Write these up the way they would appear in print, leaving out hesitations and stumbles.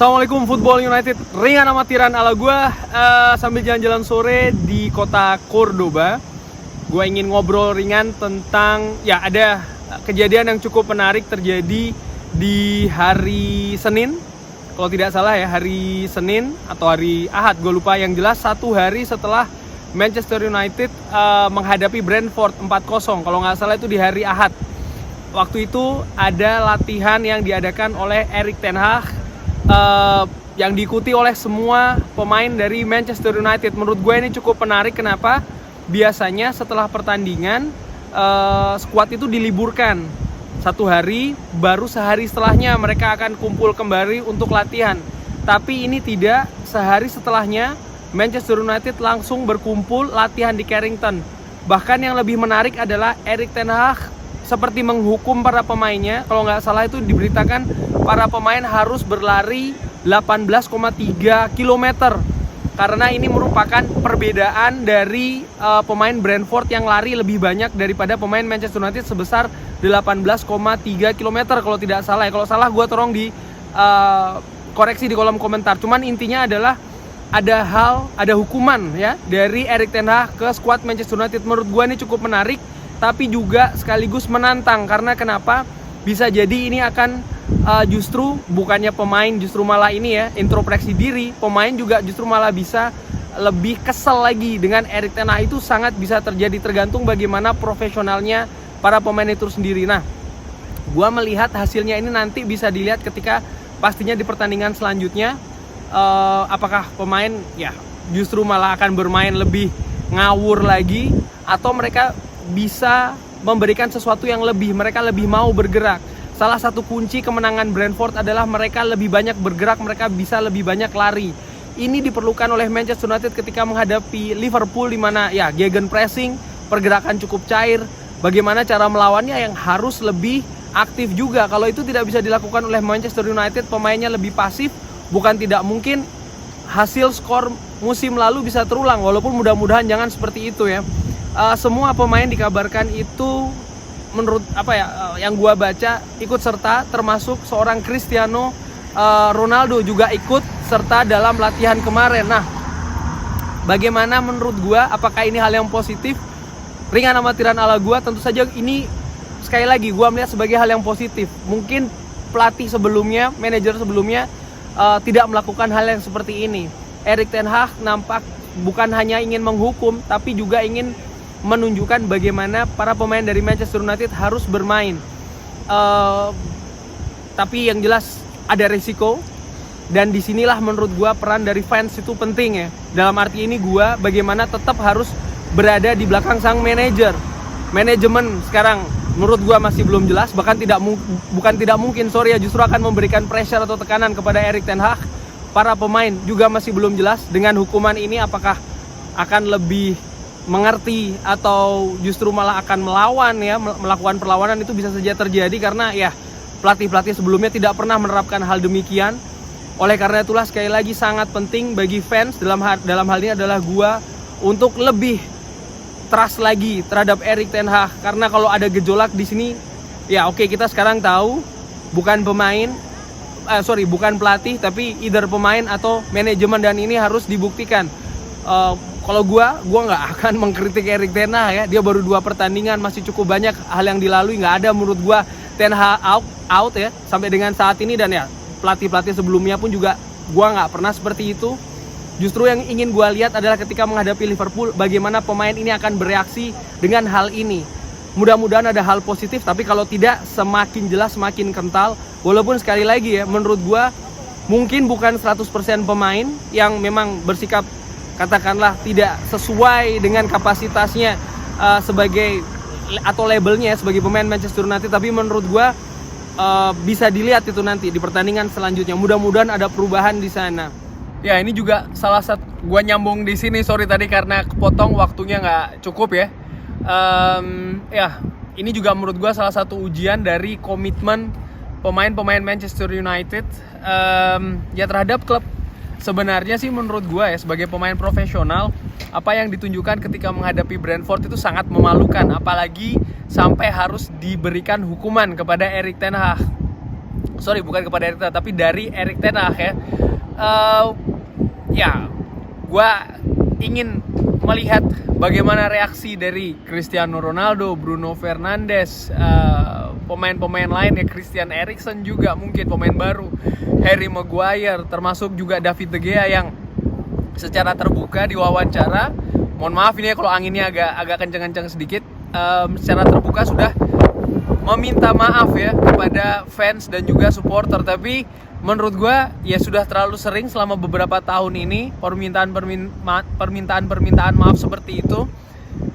Assalamualaikum Football United, ringan amatiran ala gue sambil jalan-jalan sore di kota Cordoba. Gue ingin ngobrol ringan tentang, ya ada kejadian yang cukup menarik terjadi di hari Senin. Kalau tidak salah ya, hari Senin atau hari Ahad, gue lupa. Yang jelas satu hari setelah Manchester United menghadapi Brentford 4-0. Kalau nggak salah itu di hari Ahad. Waktu itu ada latihan yang diadakan oleh Erik ten Hag yang diikuti oleh semua pemain dari Manchester United. Menurut gue ini cukup menarik. Kenapa? Biasanya setelah pertandingan skuad itu diliburkan satu hari, baru sehari setelahnya mereka akan kumpul kembali untuk latihan. Tapi ini tidak, sehari setelahnya Manchester United langsung berkumpul latihan di Carrington. Bahkan yang lebih menarik adalah Erik ten Hag seperti menghukum para pemainnya. Kalau nggak salah itu diberitakan para pemain harus berlari 18,3 km. Karena ini merupakan perbedaan dari pemain Brentford yang lari lebih banyak daripada pemain Manchester United sebesar 18,3 km kalau tidak salah. Kalau salah gue tolong di koreksi di kolom komentar. Cuman intinya adalah ada hukuman ya dari Erik ten Hag ke skuad Manchester United. Menurut gue ini cukup menarik, tapi juga sekaligus menantang. Karena kenapa? Bisa jadi ini akan justru bukannya pemain justru malah ini ya introspeksi diri, pemain juga justru malah bisa lebih kesel lagi dengan Erik ten Hag. Itu sangat bisa terjadi, tergantung bagaimana profesionalnya para pemain itu sendiri. Nah, gua melihat hasilnya ini nanti bisa dilihat ketika pastinya di pertandingan selanjutnya, apakah pemain ya justru malah akan bermain lebih ngawur lagi, atau mereka bisa memberikan sesuatu yang lebih, mereka lebih mau bergerak. Salah satu kunci kemenangan Brentford adalah mereka lebih banyak bergerak, mereka bisa lebih banyak lari. Ini diperlukan oleh Manchester United ketika menghadapi Liverpool, di mana ya gegen pressing, pergerakan cukup cair. Bagaimana cara melawannya yang harus lebih aktif juga. Kalau itu tidak bisa dilakukan oleh Manchester United, pemainnya lebih pasif, bukan tidak mungkin hasil skor musim lalu bisa terulang. Walaupun mudah-mudahan jangan seperti itu ya. Semua pemain dikabarkan itu menurut yang gua baca ikut serta, termasuk seorang Cristiano Ronaldo juga ikut serta dalam latihan kemarin. Nah, bagaimana menurut gua, apakah ini hal yang positif? Ringan amatiran ala gua, tentu saja ini sekali lagi gua melihat sebagai hal yang positif. Mungkin pelatih sebelumnya, manajer sebelumnya tidak melakukan hal yang seperti ini. Erik ten Hag nampak bukan hanya ingin menghukum, tapi juga ingin menunjukkan bagaimana para pemain dari Manchester United harus bermain. Tapi yang jelas ada risiko, dan disinilah menurut gua peran dari fans itu penting ya. Dalam arti ini gua bagaimana tetap harus berada di belakang sang manajer. Manajemen sekarang menurut gua masih belum jelas, bahkan bukan tidak mungkin justru akan memberikan pressure atau tekanan kepada Erik ten Hag. Para pemain juga masih belum jelas dengan hukuman ini, apakah akan lebih mengerti atau justru malah akan melawan ya, melakukan perlawanan. Itu bisa saja terjadi karena ya pelatih-pelatih sebelumnya tidak pernah menerapkan hal demikian. Oleh karena itulah sekali lagi sangat penting bagi fans dalam hal ini adalah gua untuk lebih trust lagi terhadap Erik ten Hag. Karena kalau ada gejolak di sini ya oke, kita sekarang tahu bukan bukan pelatih, tapi either pemain atau manajemen, dan ini harus dibuktikan. Kalau gue nggak akan mengkritik Erik ten Hag ya. Dia baru 2 pertandingan, masih cukup banyak hal yang dilalui. Nggak ada menurut gue ten Hag out ya sampai dengan saat ini. Dan ya pelatih-pelatih sebelumnya pun juga gue nggak pernah seperti itu. Justru yang ingin gue lihat adalah ketika menghadapi Liverpool, bagaimana pemain ini akan bereaksi dengan hal ini. Mudah-mudahan ada hal positif, tapi kalau tidak semakin jelas semakin kental. Walaupun sekali lagi ya, menurut gue mungkin bukan 100% pemain yang memang bersikap katakanlah tidak sesuai dengan kapasitasnya sebagai atau labelnya sebagai pemain Manchester United, tapi menurut gue bisa dilihat itu nanti di pertandingan selanjutnya. Mudah-mudahan ada perubahan di sana. Ya, ini juga salah satu gue nyambung di sini, sorry tadi karena kepotong waktunya nggak cukup ya. Ya, ini juga menurut gue salah satu ujian dari komitmen pemain-pemain Manchester United ya terhadap klub. Sebenarnya sih menurut gue ya, sebagai pemain profesional, apa yang ditunjukkan ketika menghadapi Brentford itu sangat memalukan. Apalagi sampai harus diberikan hukuman kepada Erik ten Hag. bukan kepada Erik Ten Hag, tapi dari Erik Ten Hag ya. Ya, gue ingin melihat bagaimana reaksi dari Cristiano Ronaldo, Bruno Fernandes, pemain-pemain lain ya, Christian Eriksen juga mungkin pemain baru, Harry Maguire, termasuk juga David De Gea yang secara terbuka diwawancara, mohon maaf ini ya kalau anginnya agak kenceng-kenceng sedikit, secara terbuka sudah meminta maaf ya kepada fans dan juga supporter. Tapi menurut gue ya sudah terlalu sering selama beberapa tahun ini permintaan maaf seperti itu.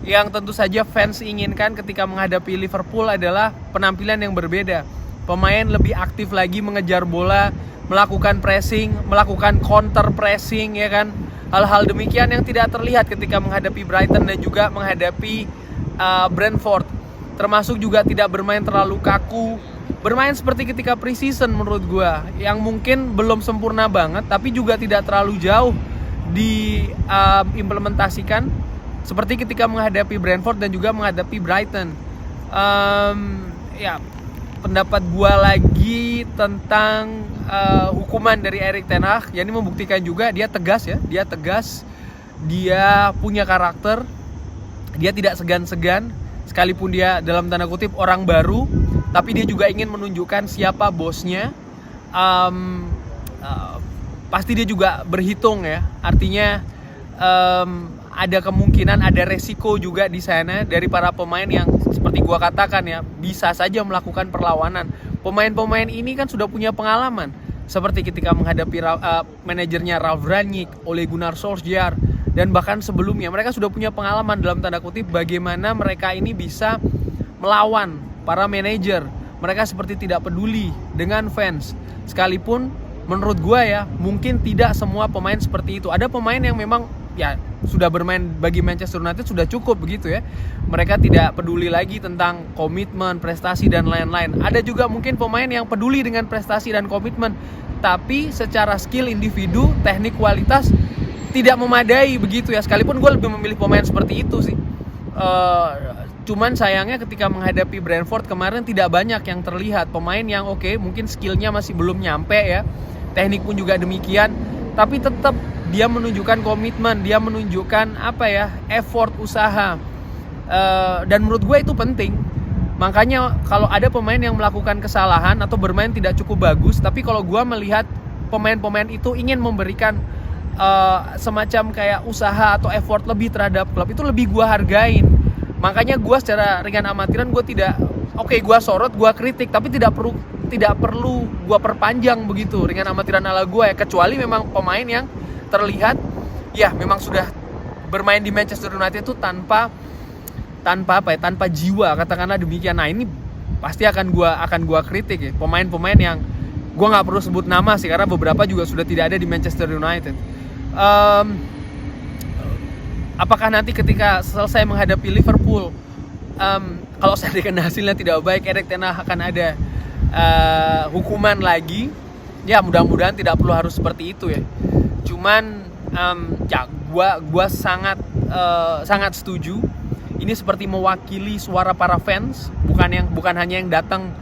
Yang tentu saja fans inginkan ketika menghadapi Liverpool adalah penampilan yang berbeda. Pemain lebih aktif lagi mengejar bola, melakukan pressing, melakukan counter pressing ya kan. Hal-hal demikian yang tidak terlihat ketika menghadapi Brighton dan juga menghadapi Brentford. Termasuk juga tidak bermain terlalu kaku, bermain seperti ketika pre-season menurut gue, yang mungkin belum sempurna banget tapi juga tidak terlalu jauh diimplementasikan seperti ketika menghadapi Brentford dan juga menghadapi Brighton. Ya, pendapat gue lagi tentang hukuman dari Erik Ten Hag, ya ini membuktikan juga dia tegas ya, dia punya karakter, dia tidak segan-segan. Sekalipun dia dalam tanda kutip orang baru, tapi dia juga ingin menunjukkan siapa bosnya. Pasti dia juga berhitung ya. Artinya ada kemungkinan, ada resiko juga di sana dari para pemain yang seperti gua katakan ya, bisa saja melakukan perlawanan. Pemain-pemain ini kan sudah punya pengalaman, seperti ketika menghadapi manajernya Ralf Rangnick, Ole Gunnar Solskjaer, dan bahkan sebelumnya mereka sudah punya pengalaman dalam tanda kutip bagaimana mereka ini bisa melawan para manajer. Mereka seperti tidak peduli dengan fans. Sekalipun menurut gue ya, mungkin tidak semua pemain seperti itu. Ada pemain yang memang ya sudah bermain bagi Manchester United sudah cukup begitu ya. Mereka tidak peduli lagi tentang komitmen, prestasi dan lain-lain. Ada juga mungkin pemain yang peduli dengan prestasi dan komitmen, tapi secara skill individu, teknik, kualitas tidak memadai begitu ya. Sekalipun gue lebih memilih pemain seperti itu sih. Cuman sayangnya ketika menghadapi Brentford kemarin tidak banyak yang terlihat pemain yang oke, mungkin skillnya masih belum nyampe ya, teknik pun juga demikian, tapi tetap dia menunjukkan komitmen, dia menunjukkan effort, usaha, dan menurut gue itu penting. Makanya kalau ada pemain yang melakukan kesalahan atau bermain tidak cukup bagus, tapi kalau gue melihat pemain-pemain itu ingin memberikan semacam kayak usaha atau effort lebih terhadap klub, itu lebih gue hargain. Makanya gue secara ringan amatiran gue tidak, gue sorot, gue kritik, tapi tidak perlu gue perpanjang begitu ringan amatiran ala gue ya, kecuali memang pemain yang terlihat ya memang sudah bermain di Manchester United itu tanpa jiwa, katakanlah demikian. Nah ini pasti akan gue kritik ya, pemain-pemain yang gue nggak perlu sebut nama sih karena beberapa juga sudah tidak ada di Manchester United. Apakah nanti ketika selesai menghadapi Liverpool, kalau seandainya hasilnya tidak baik, Erik Ten Hag akan ada hukuman lagi? Ya mudah-mudahan tidak perlu harus seperti itu ya. Cuman ya gue sangat setuju. Ini seperti mewakili suara para fans, bukan hanya yang datang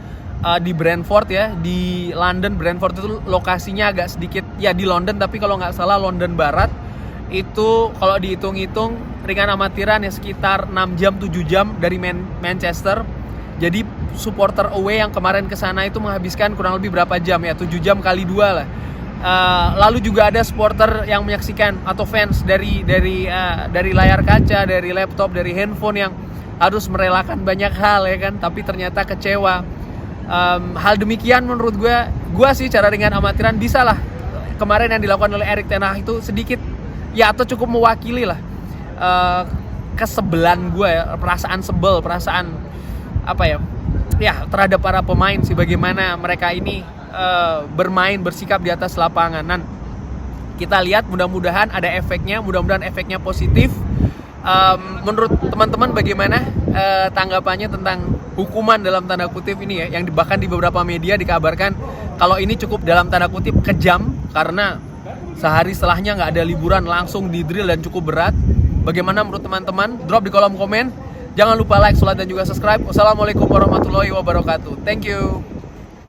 di Brentford ya, di London. Brentford itu lokasinya agak sedikit ya di London, tapi kalau nggak salah London Barat. Itu kalau dihitung-hitung ringan amatiran ya sekitar 6 jam 7 jam dari Manchester. Jadi supporter away yang kemarin kesana itu menghabiskan kurang lebih berapa jam ya, 7 jam kali 2 lah. Lalu juga ada supporter yang menyaksikan atau fans dari layar kaca, dari laptop, dari handphone yang harus merelakan banyak hal ya kan, tapi ternyata kecewa. Hal demikian menurut gue sih cara ringan amatiran bisa lah kemarin yang dilakukan oleh Erik Ten Hag itu sedikit ya atau cukup mewakili lah kesebelan gue ya, perasaan sebel, perasaan terhadap para pemain sih, bagaimana mereka ini bermain, bersikap di atas lapangan. Dan kita lihat mudah-mudahan ada efeknya, mudah-mudahan efeknya positif. Menurut teman-teman bagaimana tanggapannya tentang hukuman dalam tanda kutip ini ya, yang bahkan di beberapa media dikabarkan kalau ini cukup dalam tanda kutip kejam karena sehari setelahnya nggak ada liburan, langsung di drill dan cukup berat. Bagaimana menurut teman-teman? Drop di kolom komen. Jangan lupa like, share, dan juga subscribe. Wassalamualaikum warahmatullahi wabarakatuh. Thank you.